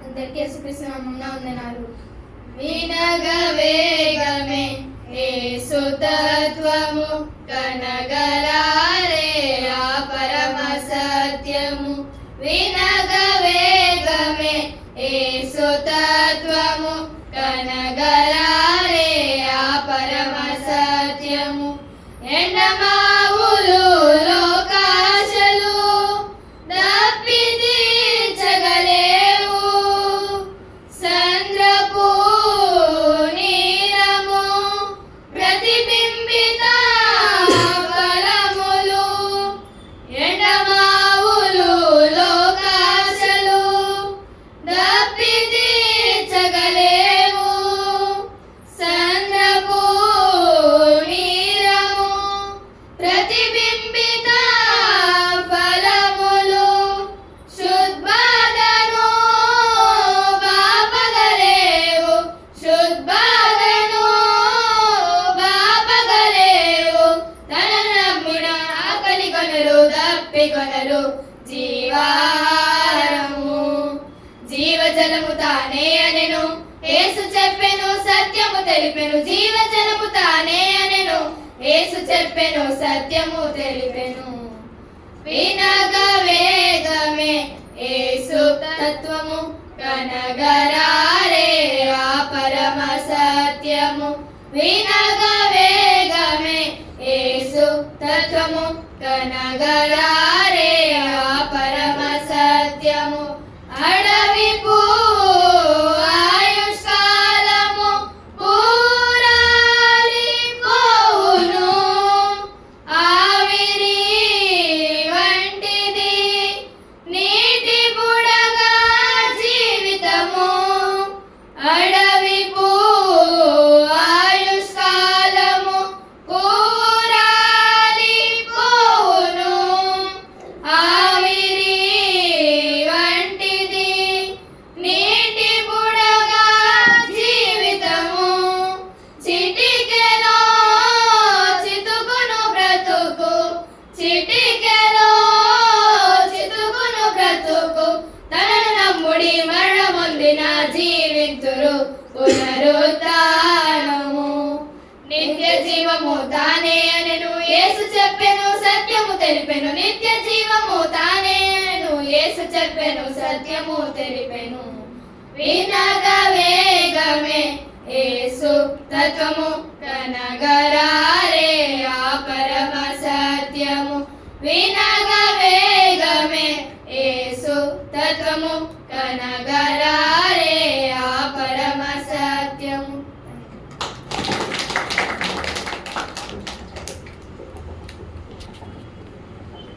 అందరికీ యేసుక్రీస్తు నామమున వందనాలు. వినగవేగమే యేసు తత్వము కనగరారే ఆ పరమ సత్యము. వినగవేగమే యేసు తత్వము కనగరారే ఆ పరమ సత్యము. ఎండమావులు లోకాశలు దప్పి తీర్చగలేవు. సంద్రపు నీరము ప్రతిబింబిత ఫలములు. ఎండమావులు లోకాశలు దప్పి తీర్చగలేవు. సంద్రపు నీరము ప్రతిబింబిత ఫలములు. శుద్బాధను బాపగలేవు. శుద్బాధను బాపగలేవు. తనను నమ్మిన ఆకలి కొనరు దప్పి కొనరు జీవాహారము. జీవజలము తానే అనెను యేసు చెప్పెను సత్యము తెలిపెను. జీవజలము తానే అనెను యేసు చెప్పెను సత్యము తెలిపెను. వినగవేగమే యేసు తత్వము కనగరారే ఆ పరమ సత్యము. వినగవేగమే యేసు తత్వము కనగరారే ఆ పరమ సత్యము. అడవి ఆయుష్కాలము పూరాలిపోవును. ఆవిరి వంటిది నీటి బుడగా జీవితము. అడవి ఆయుష్కాలము పూరాలిపోవును. ఆవిరి వంటిది నీటి బుడగా జీవితము. చిటికెలో చితుకును బ్రతుకు. చిటికెలో చితుకును బ్రతుకు. తనను నమ్ముడి మరణమొందిన జీవింతురు పునరుత్థానము. నిత్య జీవము తానే అనెను యేసు చెప్పెను సత్యము తెలిపెను. నిత్య జీవము తానే అనెను యేసు చెప్పెను సత్యము తెలిపెను. వినగవేగమే యేసు తత్వము కనగరారే ఆ పరమ సత్యము. వినగవేగమే యేసు తత్వము కనగరారే